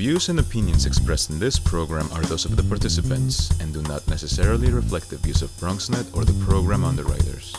views and opinions expressed in this program are those of the participants and do not necessarily reflect the views of BronxNet or the program underwriters.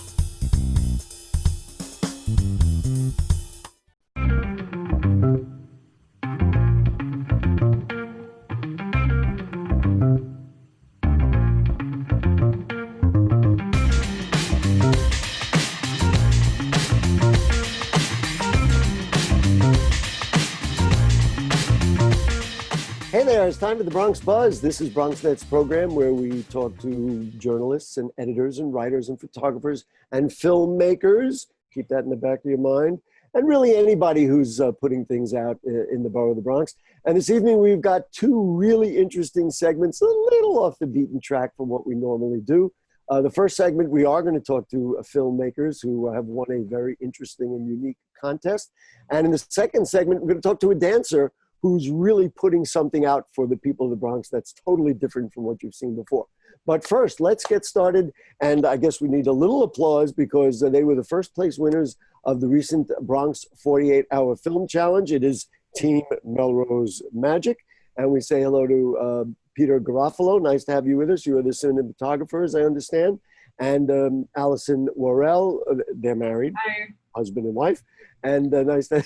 Hey there, it's time for the Bronx Buzz. This is BronxNet's program where we talk to journalists and editors and writers and photographers and filmmakers. Keep that in the back of your mind. And really anybody who's putting things out in the borough of the Bronx. And this evening we've got two really interesting segments, a little off the beaten track from what we normally do. The first segment, we are going to talk to filmmakers who have won a very interesting and unique contest. And in the second segment, we're going to talk to a dancer who's really putting something out for the people of the Bronx that's totally different from what you've seen before. But first, let's get started. And I guess we need a little applause because they were the first place winners of the recent Bronx 48-Hour Film Challenge. It is Team Melrose Magic. And we say hello to Peter Garafalo. Nice to have you with us. You are the cinematographer, as I understand. And Allison Worrell, they're married. Hi. Husband and wife. And nice to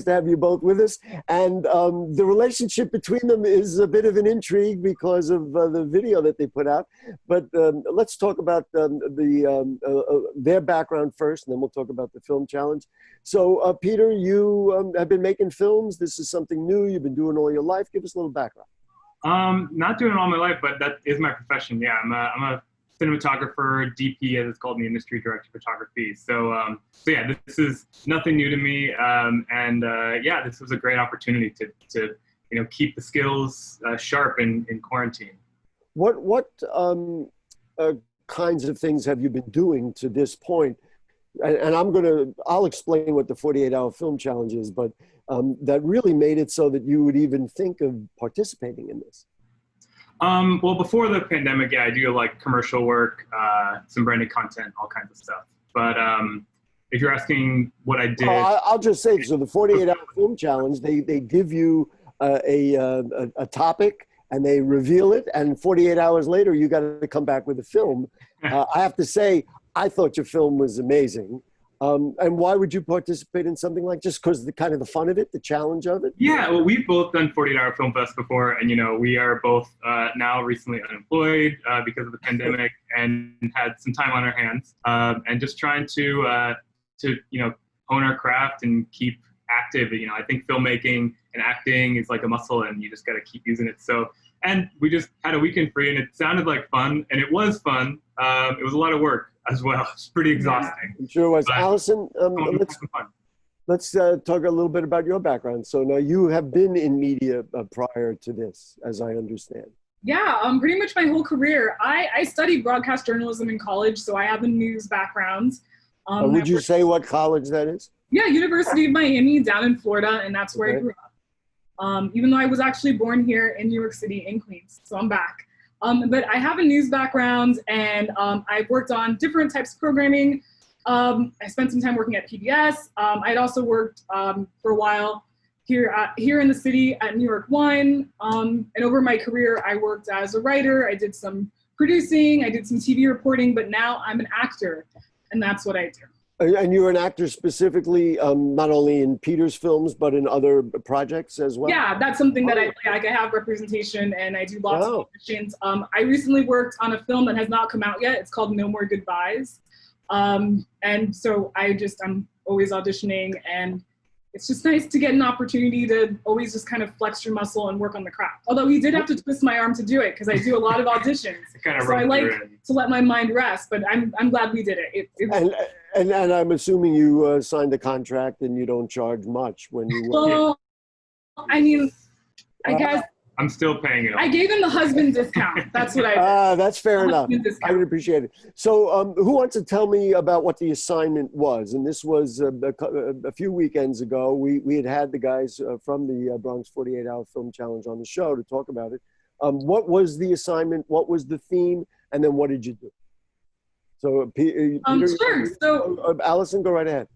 have you both with us. And the relationship between them is a bit of an intrigue because of the video that they put out. But let's talk about their background first, and then we'll talk about the film challenge. So, Peter, you have been making films. This is something new. You've been doing all your life. Give us a little background. Not doing it all my life, but that is my profession. Yeah, I'm a cinematographer, DP, as it's called in the industry, director of photography. So yeah, this is nothing new to me. Yeah, this was a great opportunity to keep the skills sharp in quarantine. What kinds of things have you been doing to this point? And I'll explain what the 48-Hour Film Challenge is, but that really made it so that you would even think of participating in this. Well, before the pandemic, yeah, I do like commercial work, some branded content, all kinds of stuff. But if you're asking what I did, I'll just say, so the 48-Hour Film Challenge, they give you a topic and they reveal it, and 48 hours later, you got to come back with a film. I have to say, I thought your film was amazing. And why would you participate in something like just because the kind of the fun of it, the challenge of it? Yeah, well, we've both done 48-Hour Film Fest before, and we are both now recently unemployed because of the pandemic and had some time on our hands, and just trying to hone our craft and keep active. I think filmmaking and acting is like a muscle, and you just got to keep using it. So, and we just had a weekend free, and it sounded like fun, and it was fun. It was a lot of work as well. It's pretty exhausting. I'm sure it was. But Allison, let's talk a little bit about your background. So now you have been in media prior to this, as I understand. Yeah, pretty much my whole career. I studied broadcast journalism in college, so I have a news background. Would you say what college that is? Yeah, University of Miami down in Florida, and that's where I grew up. Even though I was actually born here in New York City in Queens, so I'm back. But I have a news background, and I've worked on different types of programming. I spent some time working at PBS. I'd also worked for a while here in the city at New York One. And over my career, I worked as a writer. I did some producing. I did some TV reporting. But now I'm an actor, and that's what I do. And you're an actor specifically, not only in Peter's films, but in other projects as well? Yeah, that's something that I have representation, and I do lots of auditions. I recently worked on a film that has not come out yet. It's called No More Goodbyes. And so I'm always auditioning, and it's just nice to get an opportunity to always just kind of flex your muscle and work on the craft. Although we did have to twist my arm to do it because I do a lot of auditions. So I like to let my mind rest, but I'm glad we did it. And I'm assuming you signed a contract and you don't charge much when you work. Well, I mean, I guess I'm still paying it off. I gave him the husband discount. That's what I did. That's fair enough. I would appreciate it. So who wants to tell me about what the assignment was? And this was a few weekends ago. We had the guys from the Bronx 48-Hour Film Challenge on the show to talk about it. What was the assignment? What was the theme? And then what did you do? So, Peter, sure. So, Allison, go right ahead.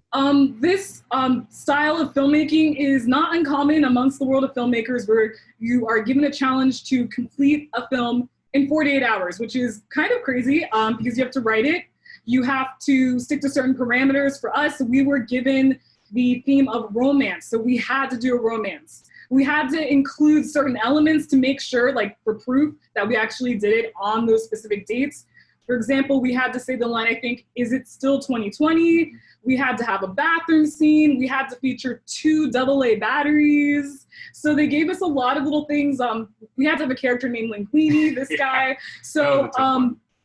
This style of filmmaking is not uncommon amongst the world of filmmakers, where you are given a challenge to complete a film in 48 hours, which is kind of crazy because you have to write it. You have to stick to certain parameters. For us, we were given the theme of romance, so we had to do a romance. We had to include certain elements to make sure, like for proof, that we actually did it on those specific dates. For example, we had to say the line, I think, "Is it still 2020?" We had to have a bathroom scene. We had to feature 2 AA batteries. So they gave us a lot of little things. We had to have a character named Linguini, this guy. So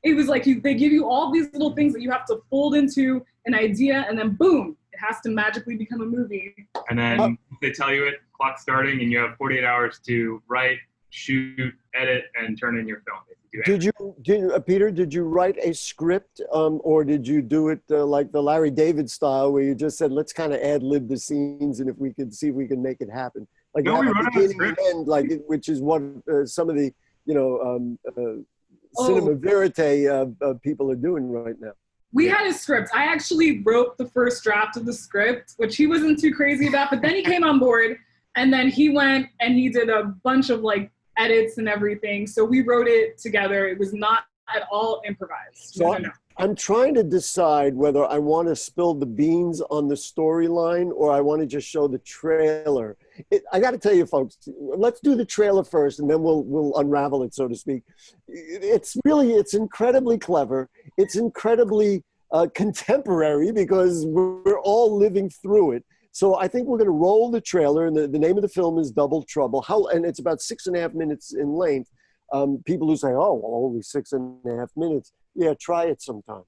it was like they give you all these little things that you have to fold into an idea, and then boom, it has to magically become a movie. And then they tell you it, clock starting, and you have 48 hours to write, shoot, edit, and turn in your film. Peter, did you write a script or did you do it like the Larry David style where you just said, let's kind of ad-lib the scenes and if we could see if we can make it happen? Like no, we wrote a script. End, like, which is what some of the, cinema verite people are doing right now. We had a script. I actually wrote the first draft of the script, which he wasn't too crazy about, but then he came on board and then he went and he did a bunch of like edits and everything. So we wrote it together. It was not at all improvised. So I'm trying to decide whether I want to spill the beans on the storyline or I want to just show the trailer. I got to tell you, folks, let's do the trailer first and then we'll unravel it, so to speak. It's incredibly clever. It's incredibly contemporary because we're all living through it. So I think we're going to roll the trailer, and the name of the film is Double Trouble. And it's about 6.5 minutes in length. People who say, oh, well, only 6.5 minutes. Yeah, try it sometime.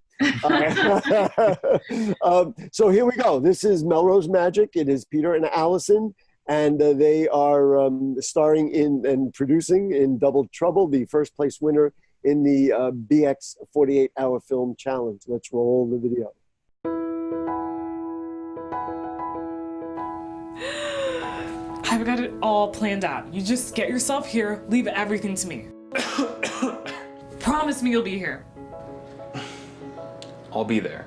So here we go. This is Melrose Magic. It is Peter and Allison, and they are starring in and producing in Double Trouble, the first place winner in the BX 48-hour film challenge. Let's roll the video. I've got it all planned out. You just get yourself here, leave everything to me. Promise me you'll be here. I'll be there.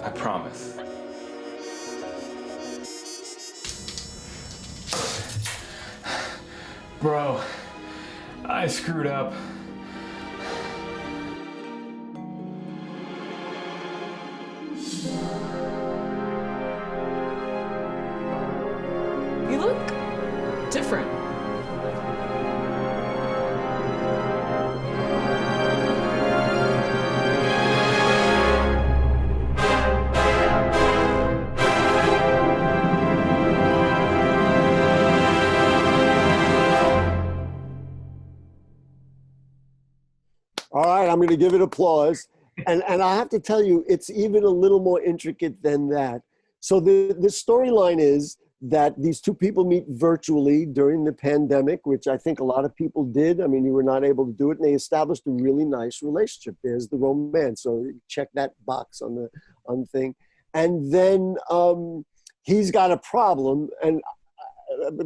I promise. Bro, I screwed up. You look different. All right, I'm going to give it applause. And I have to tell you, it's even a little more intricate than that. So the storyline is that these two people meet virtually during the pandemic, which I think a lot of people did. I mean, you were not able to do it, and they established a really nice relationship. There's the romance. So check that box on the thing. And then he's got a problem. And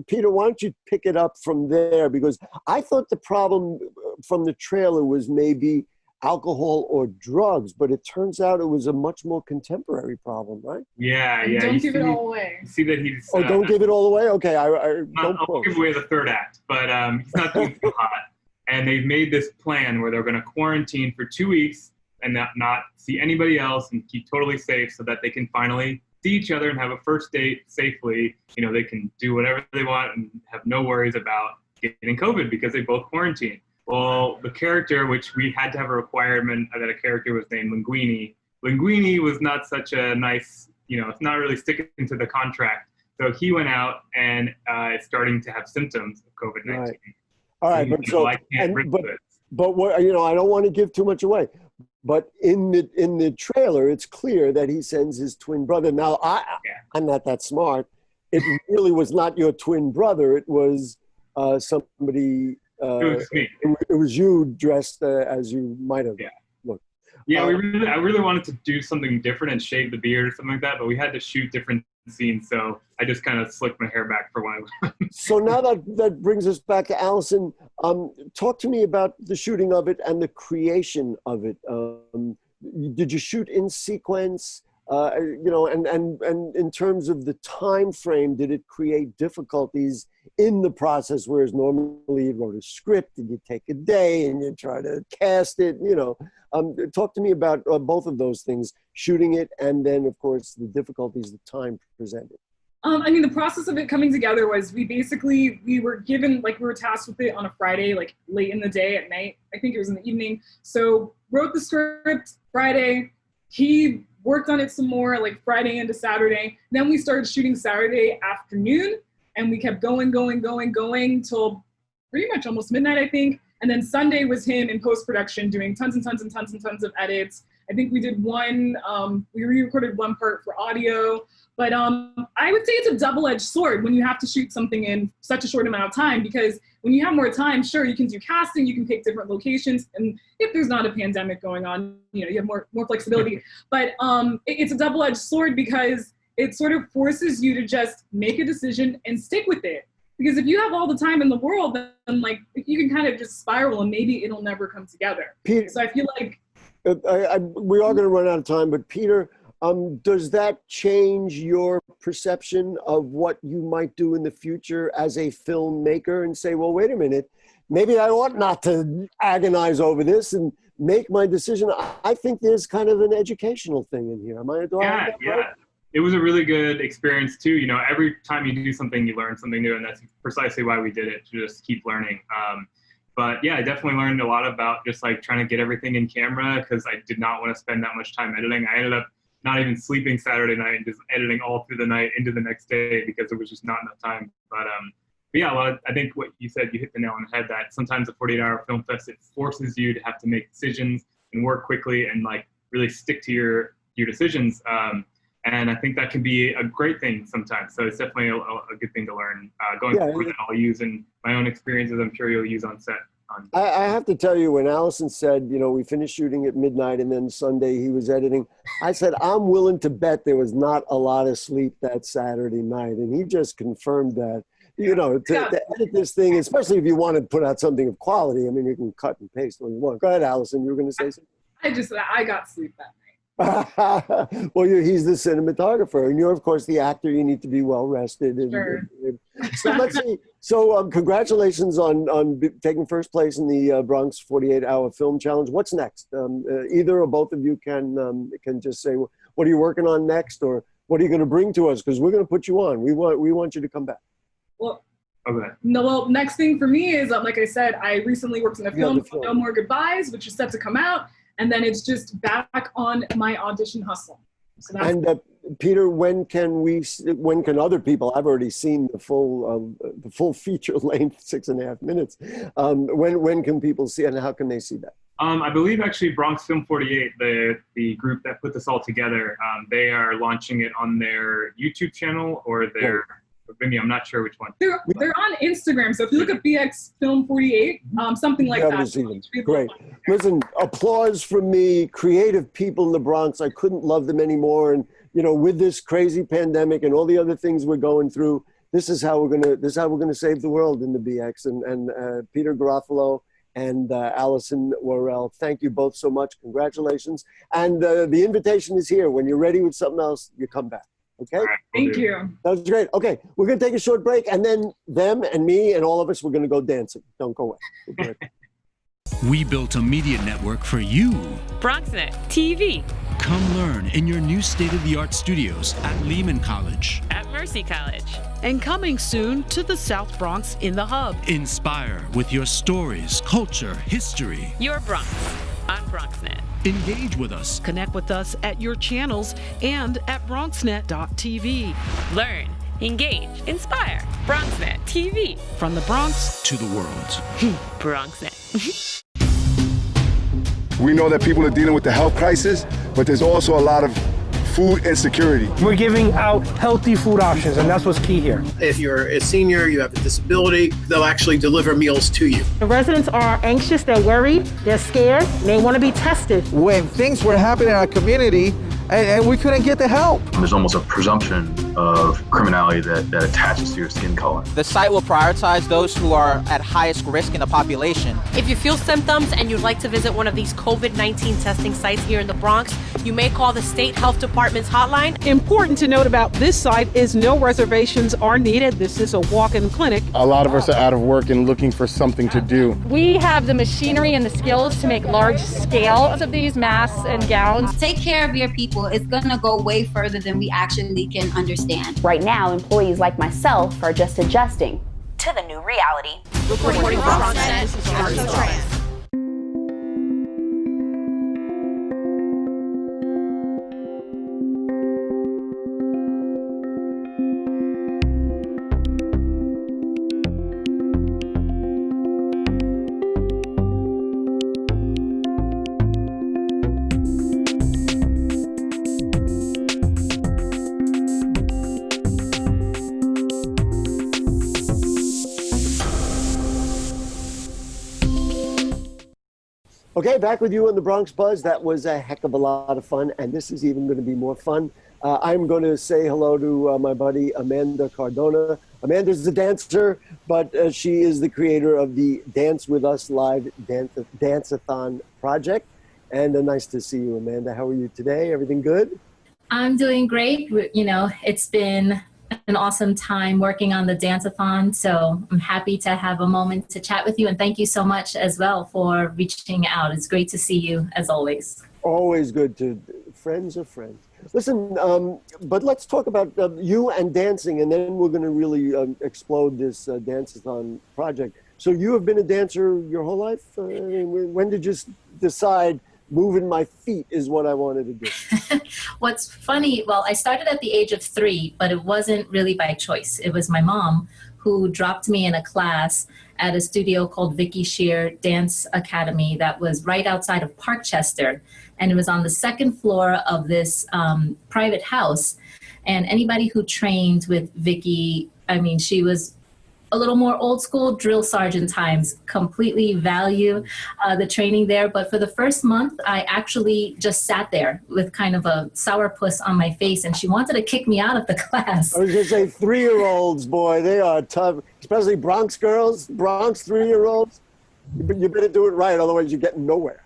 Peter, why don't you pick it up from there? Because I thought the problem from the trailer was maybe alcohol or drugs, but it turns out it was a much more contemporary problem, right? Yeah. Don't give it all away. You see that he's... don't give it all away? Okay, I'll give away the third act, but he's not doing too hot. And they've made this plan where they're going to quarantine for 2 weeks and not see anybody else and keep totally safe so that they can finally see each other and have a first date safely. You know, they can do whatever they want and have no worries about getting COVID because they both quarantine. Well, the character, which we had to have a requirement that a character was named Linguini. Linguini was not such a nice, it's not really sticking to the contract. So he went out and is starting to have symptoms of COVID-19. Right. All right, but what, I don't want to give too much away. But in the trailer, it's clear that he sends his twin brother. Now, I'm not that smart. It really was not your twin brother. It was somebody... it was me. It was you dressed as you might have looked. Yeah, I really wanted to do something different and shave the beard or something like that, but we had to shoot different scenes, so I just kind of slicked my hair back for one. So now that brings us back to Allison. Talk to me about the shooting of it and the creation of it. Did you shoot in sequence? And in terms of the time frame, did it create difficulties in the process? Whereas normally you wrote a script and you take a day and you try to cast it, talk to me about both of those things, shooting it and then of course the difficulties the time presented. The process of it coming together was we were given, we were tasked with it on a Friday, late in the day at night. I think it was in the evening. So wrote the script Friday. He worked on it some more, Friday into Saturday. Then we started shooting Saturday afternoon, and we kept going till pretty much almost midnight, I think. And then Sunday was him in post-production doing tons and tons and tons and tons of edits. I think we did we re-recorded one part for audio. But I would say it's a double-edged sword when you have to shoot something in such a short amount of time, because when you have more time, sure, you can do casting, you can pick different locations, and if there's not a pandemic going on, you have more flexibility. But it's a double-edged sword because it sort of forces you to just make a decision and stick with it. Because if you have all the time in the world, then you can kind of just spiral and maybe it'll never come together. Peter, so I feel like we are going to run out of time, but Peter, does that change your perception of what you might do in the future as a filmmaker and say, well, wait a minute, maybe I ought not to agonize over this and make my decision? I think there's kind of an educational thing in here. Am I right? Yeah. It was a really good experience too. Every time you do something, you learn something new, and that's precisely why we did it, to just keep learning. But yeah, I definitely learned a lot about just trying to get everything in camera, because I did not want to spend that much time editing. I ended up not even sleeping Saturday night and just editing all through the night into the next day because there was just not enough time. But yeah, I think what you said, you hit the nail on the head, that sometimes a 48-hour film fest, it forces you to have to make decisions and work quickly and really stick to your decisions. And I think that can be a great thing sometimes. So it's definitely a good thing to learn going forward, that I'll use in my own experiences. I'm sure you'll use on set. I have to tell you, when Allison said, we finished shooting at midnight and then Sunday he was editing, I said, I'm willing to bet there was not a lot of sleep that Saturday night. And he just confirmed that, to edit this thing, especially if you want to put out something of quality. I mean, you can cut and paste when you want. Go ahead, Allison, you were going to say something? I got sleep that night. Well, he's the cinematographer, and you're, of course, the actor. You need to be well rested. Sure. So let's see. So congratulations on taking first place in the Bronx 48-hour film challenge. What's next? Either or both of you can just say, what are you working on next, or what are you going to bring to us? Because we're going to put you on. We want you to come back. Well, okay. No. Well, next thing for me is, like I said, I recently worked in a film called No More Goodbyes, which is set to come out. And then it's just back on my audition hustle. So that's Peter, when can other people? I've already seen the full feature length, 6.5 minutes. When can people see it, and how can they see that? I believe actually Bronx Film 48, the group that put this all together, they are launching it on their YouTube channel or their Vimeo. I'm not sure which one. They're on Instagram. So if you look at BX Film 48, something like that. Great. Listen, applause from me. Creative people in the Bronx. I couldn't love them anymore. And with this crazy pandemic and all the other things we're going through, this is how we're gonna save the world in the BX. And Peter Garafalo and Allison Worrell, thank you both so much. Congratulations. And the invitation is here. When you're ready with something else, you come back. Okay. Right, thank you. That was great. Okay, we're going to take a short break, and then them and me and all of us, we're going to go dancing. Don't go away. We built a media network for you. BronxNet TV. Come learn in your new state-of-the-art studios at Lehman College. At Mercy College. And coming soon to the South Bronx in the Hub. Inspire with your stories, culture, history. Your Bronx on BronxNet. Engage with us. Connect with us at your channels and at BronxNet.tv. Learn, engage, inspire. BronxNet TV. From the Bronx to the world. BronxNet. We know that people are dealing with the health crisis, but there's also a lot of food insecurity. We're giving out healthy food options, and that's what's key here. If you're a senior, you have a disability, they'll actually deliver meals to you. The residents are anxious, they're worried, they're scared, they want to be tested. When things were happening in our community and we couldn't get the help. There's almost a presumption of criminality that attaches to your skin color. The site will prioritize those who are at highest risk in the population. If you feel symptoms and you'd like to visit one of these COVID-19 testing sites here in the Bronx, you may call the State Health Department's hotline. Important to note about this site is no reservations are needed. This is a walk-in clinic. A lot of us are out of work and looking for something to do. We have the machinery and the skills to make large scales of these masks and gowns. Take care of your people. It's going to go way further than we actually can understand. Right now, employees like myself are just adjusting to the new reality. Reporting from Bronxnet, this is Cardona. Okay, back with you on the Bronx Buzz. That was a heck of a lot of fun, and this is even going to be more fun. I'm going to say hello to my buddy Amanda Cardona. Amanda's a dancer, but she is the creator of the Dance With Us Live Dance-A-Thon project. And nice to see you, Amanda. How are you today? Everything good? I'm doing great. You know, it's been an awesome time working on the Dance-A-Thon, so I'm happy to have a moment to chat with you, and thank you so much as well for reaching out. It's great to see you as always. Always good to friends are friends. Listen, but let's talk about you and dancing, and then we're going to really explode this Dance-A-Thon project. So you have been a dancer your whole life? I mean, when did you decide moving my feet is what I wanted to do? What's funny, well, I started at the age of 3, but it wasn't really by choice. It was my mom who dropped me in a class at a studio called Vicky Shear Dance Academy that was right outside of Parkchester. And it was on the 2nd floor of this private house. And anybody who trained with Vicky, I mean, she was a little more old school, drill sergeant times, completely value the training there. But for the first month, I actually just sat there with kind of a sourpuss on my face, and she wanted to kick me out of the class. I was going to say 3-year-olds, boy, they are tough, especially Bronx girls, Bronx 3-year-olds. You better do it right, otherwise you're getting nowhere.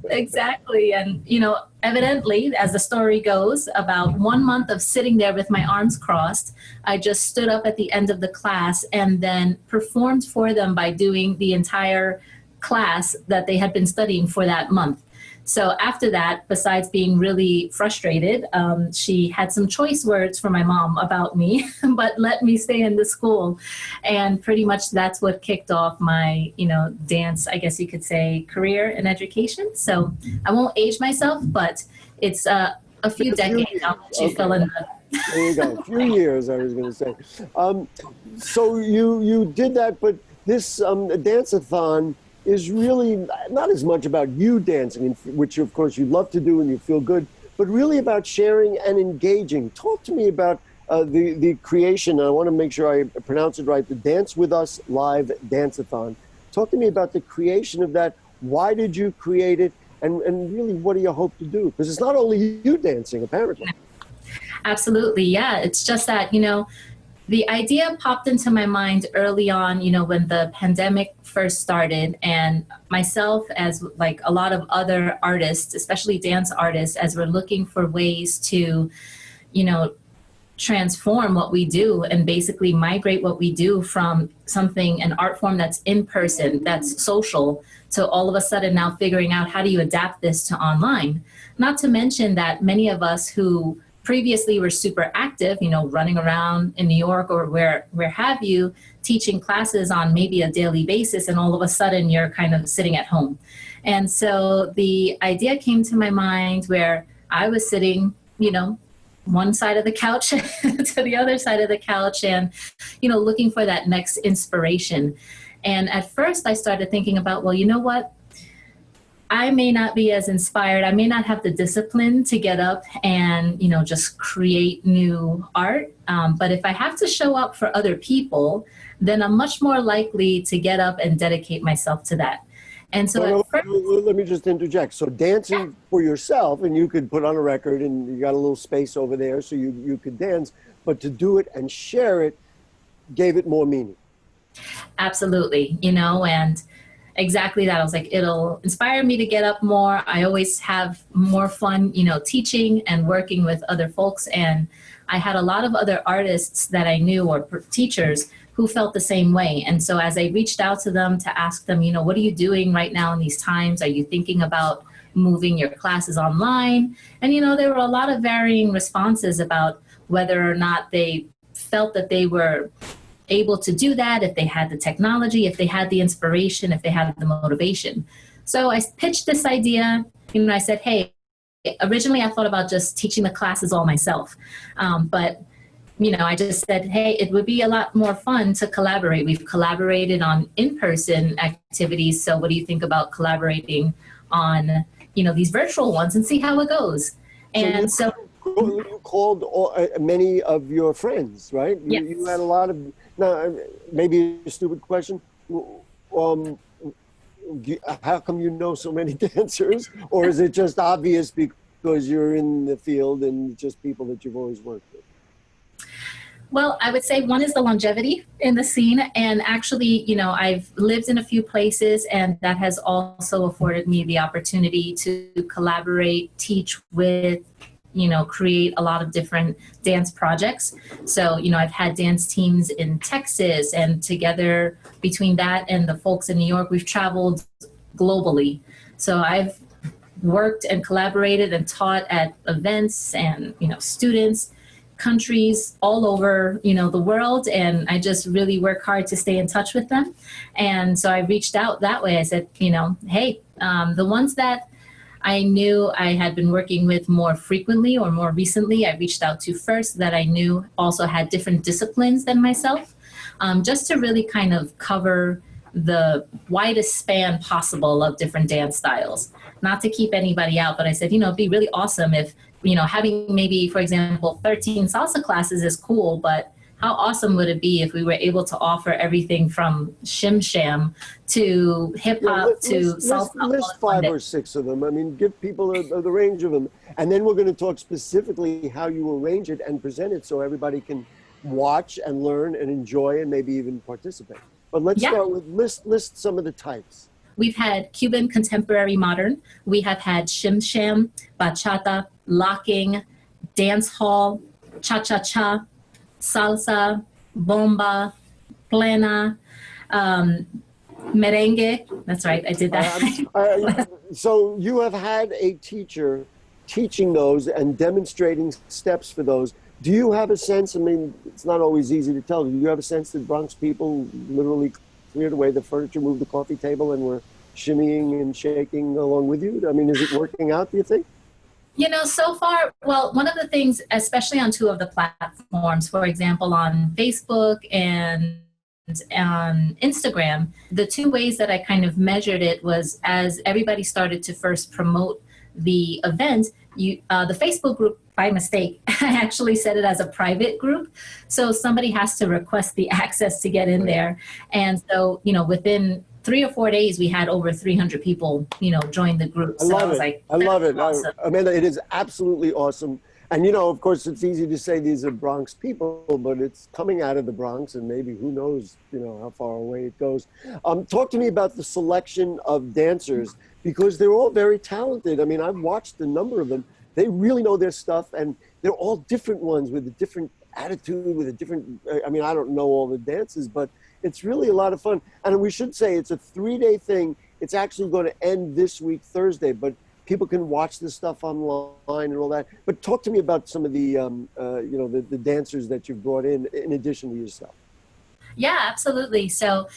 Exactly. And, you know, evidently, as the story goes, about 1 month of sitting there with my arms crossed, I just stood up at the end of the class and then performed for them by doing the entire class that they had been studying for that month. So after that, besides being really frustrated, she had some choice words for my mom about me, but let me stay in the school. And pretty much that's what kicked off my, you know, dance, I guess you could say, career in education. So I won't age myself, but it's a few decades now that she fell in the... There you go, a few years, I was going to say. So you did that, but this Dance-A-Thon is really not as much about you dancing, which of course you love to do and you feel good, but really about sharing and engaging. Talk to me about the creation. I want to make sure I pronounce it right, the Dance With Us Live Dance-A-Thon. Talk to me about the creation of that. Why did you create it? And really, what do you hope to do? Because it's not only you dancing, apparently. Absolutely, yeah. It's just that, you know, the idea popped into my mind early on, you know, when the pandemic first started, and myself, as like a lot of other artists, especially dance artists, as we're looking for ways to, you know, transform what we do and basically migrate what we do from something, an art form that's in person, that's social, to all of a sudden now figuring out how do you adapt this to online. Not to mention that many of us who previously were super active, you know, running around in New York or where have you, teaching classes on maybe a daily basis, and all of a sudden you're kind of sitting at home. And so the idea came to my mind where I was sitting, you know, one side of the couch to the other side of the couch and, you know, looking for that next inspiration. And at first I started thinking about, well, you know what? I may not be as inspired. I may not have the discipline to get up and, you know, just create new art. But if I have to show up for other people, then I'm much more likely to get up and dedicate myself to that. And so let me just interject. So dancing for yourself, and you could put on a record and you got a little space over there so you could dance. but to do it and share it gave it more meaning. Absolutely, and exactly that. I was like, it'll inspire me to get up more. I always have more fun, teaching and working with other folks. And I had a lot of other artists that I knew or teachers who felt the same way. And so as I reached out to them to ask them, what are you doing right now in these times? Are you thinking about moving your classes online? And, there were a lot of varying responses about whether or not they felt that they were able to do that, if they had the technology, if they had the inspiration, if they had the motivation. So I pitched this idea. I said, hey, originally I thought about just teaching the classes all myself. But I just said, hey, it would be a lot more fun to collaborate. We've collaborated on in-person activities. So what do you think about collaborating on, these virtual ones and see how it goes? And so you called many of your friends, right? Yes. You had a lot of, now maybe a stupid question. How come you know so many dancers? Or is it just obvious because you're in the field and just people that you've always worked with? Well, I would say one is the longevity in the scene. And actually, I've lived in a few places, and that has also afforded me the opportunity to collaborate, teach with, create a lot of different dance projects. So, I've had dance teams in Texas, and together between that and the folks in New York, we've traveled globally. So I've worked and collaborated and taught at events and, students, countries all over, the world. And I just really work hard to stay in touch with them. And so I reached out that way. I said, hey, the ones that I knew I had been working with more frequently or more recently, I reached out to first that I knew also had different disciplines than myself, just to really kind of cover the widest span possible of different dance styles. Not to keep anybody out, but I said, it'd be really awesome if, having maybe, for example, 13 salsa classes is cool, but how awesome would it be if we were able to offer everything from shim sham to hip hop to salsa? List 5 or 6 of them. I mean, give people the range of them. And then we're going to talk specifically how you arrange it and present it so everybody can watch and learn and enjoy and maybe even participate. But let's start with list some of the types. We've had Cuban contemporary modern. We have had shim sham, bachata, locking, dance hall, cha-cha-cha, salsa, bomba, plena, merengue. That's right, I did that. So you have had a teacher teaching those and demonstrating steps for those. Do you have a sense, I mean, it's not always easy to tell, do you have a sense that Bronx people literally cleared away the furniture, moved the coffee table, and were shimmying and shaking along with you? I mean, is it working out, do you think? So far, well, one of the things, especially on 2 of the platforms, for example, on Facebook and on Instagram, the 2 ways that I kind of measured it was as everybody started to first promote the event, the Facebook group, by mistake, I actually set it as a private group. So somebody has to request the access to get in there. And so, within 3 or 4 days, we had over 300 people, join the group. I love it. Awesome. Amanda, it is absolutely awesome. And, of course, it's easy to say these are Bronx people, but it's coming out of the Bronx, and maybe who knows, how far away it goes. Talk to me about the selection of dancers, because they're all very talented. I mean, I've watched a number of them. They really know their stuff, and they're all different ones with a different attitude, with a different, I mean, I don't know all the dances, but it's really a lot of fun. And we should say it's a 3-day thing. It's actually going to end this week, Thursday, but people can watch this stuff online and all that. But talk to me about some of the, the dancers that you've brought in addition to yourself. Yeah, absolutely. So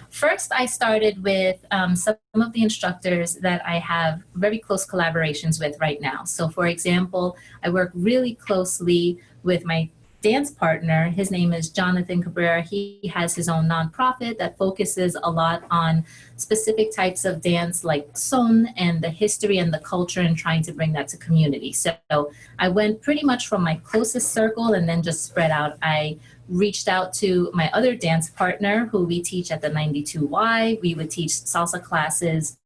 first I started with some of the instructors that I have very close collaborations with right now. So for example, I work really closely with my dance partner. His name is Jonathan Cabrera. He has his own nonprofit that focuses a lot on specific types of dance like son and the history and the culture and trying to bring that to community. So I went pretty much from my closest circle and then just spread out. I reached out to my other dance partner who we teach at the 92Y. We would teach salsa classes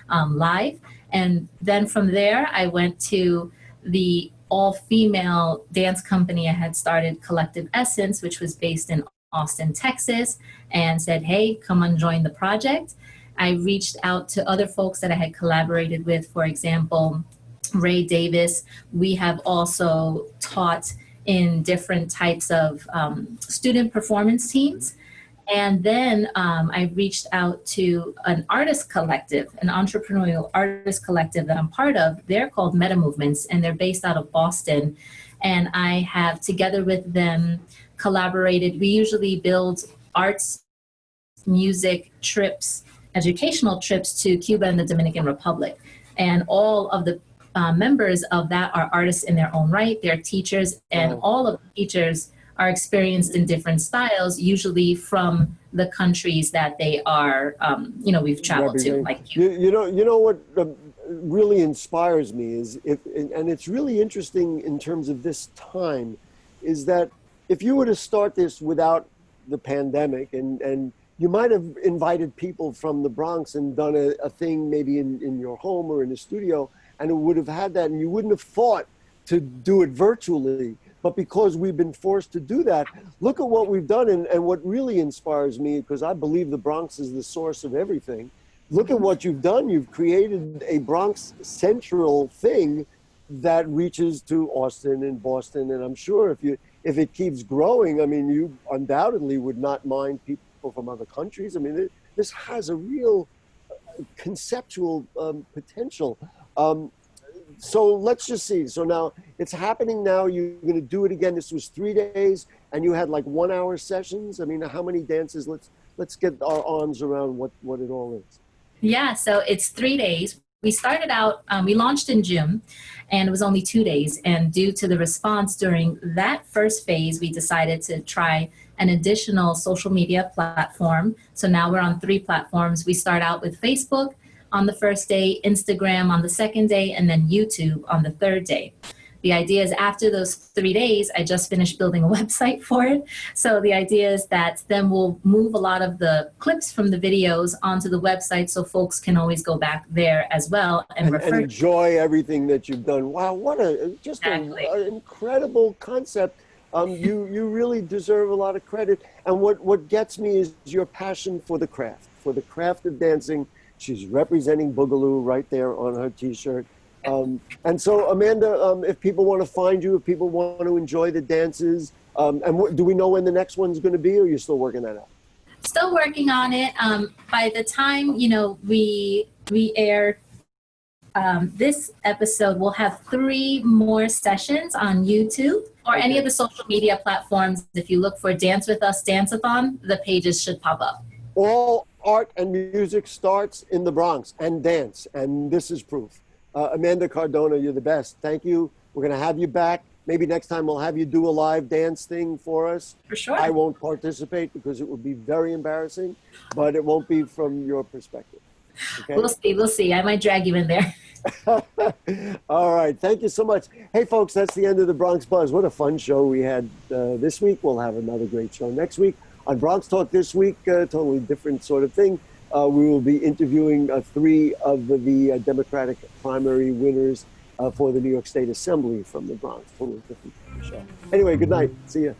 live. And then from there, I went to the all-female dance company I had started, Collective Essence, which was based in Austin, Texas, and said, hey, come and join the project. I reached out to other folks that I had collaborated with, for example, Ray Davis. We have also taught in different types of student performance teams. And then I reached out to an artist collective, an entrepreneurial artist collective that I'm part of. They're called Meta Movements, and they're based out of Boston. And I have, together with them, collaborated. We usually build arts, music trips, educational trips to Cuba and the Dominican Republic. And all of the members of that are artists in their own right. They're teachers, and all of the teachers are experienced in different styles, usually from the countries that they are, we've traveled to. Like you know what really inspires me is, and it's really interesting in terms of this time, is that if you were to start this without the pandemic, and you might have invited people from the Bronx and done a thing maybe in your home or in a studio, and it would have had that, and you wouldn't have thought to do it virtually. But because we've been forced to do that, look at what we've done. And what really inspires me, because I believe the Bronx is the source of everything, look at what you've done. You've created a Bronx central thing that reaches to Austin and Boston. And I'm sure if it keeps growing, I mean, you undoubtedly would not mind people from other countries. I mean, this has a real conceptual potential. So let's just see. So now it's happening now. You're going to do it again. This was 3 days, and you had like 1 hour sessions. I mean, how many dances? Let's get our arms around what it all is. Yeah, so it's 3 days. We started out, we launched in June, and it was only 2 days. And due to the response during that first phase, we decided to try an additional social media platform. So now we're on 3 platforms. We start out with Facebook on the first day, Instagram on the second day, and then YouTube on the third day. The idea is after those 3 days, I just finished building a website for it. So the idea is that then we'll move a lot of the clips from the videos onto the website so folks can always go back there as well and enjoy everything that you've done. Wow, what an incredible concept. You really deserve a lot of credit. And what gets me is your passion for the craft of dancing. She's representing Boogaloo right there on her T-shirt. And so, Amanda, if people want to find you, if people want to enjoy the dances, do we know when the next one's going to be, or are you still working that out? Still working on it. By the time, we air this episode, we'll have 3 more sessions on YouTube or any of the social media platforms. If you look for Dance With Us, Dance-A-Thon, the pages should pop up. All art and music starts in the Bronx, and dance, and this is proof. Amanda Cardona, you're the best. Thank you. We're going to have you back. Maybe next time we'll have you do a live dance thing for us. For sure. I won't participate because it would be very embarrassing, but it won't be from your perspective. Okay? We'll see. I might drag you in there. All right. Thank you so much. Hey, folks, that's the end of the Bronx Buzz. What a fun show we had this week. We'll have another great show next week. On Bronx Talk this week, totally different sort of thing. We will be interviewing 3 of the Democratic primary winners for the New York State Assembly from the Bronx. Totally different show. Anyway, good night. See ya.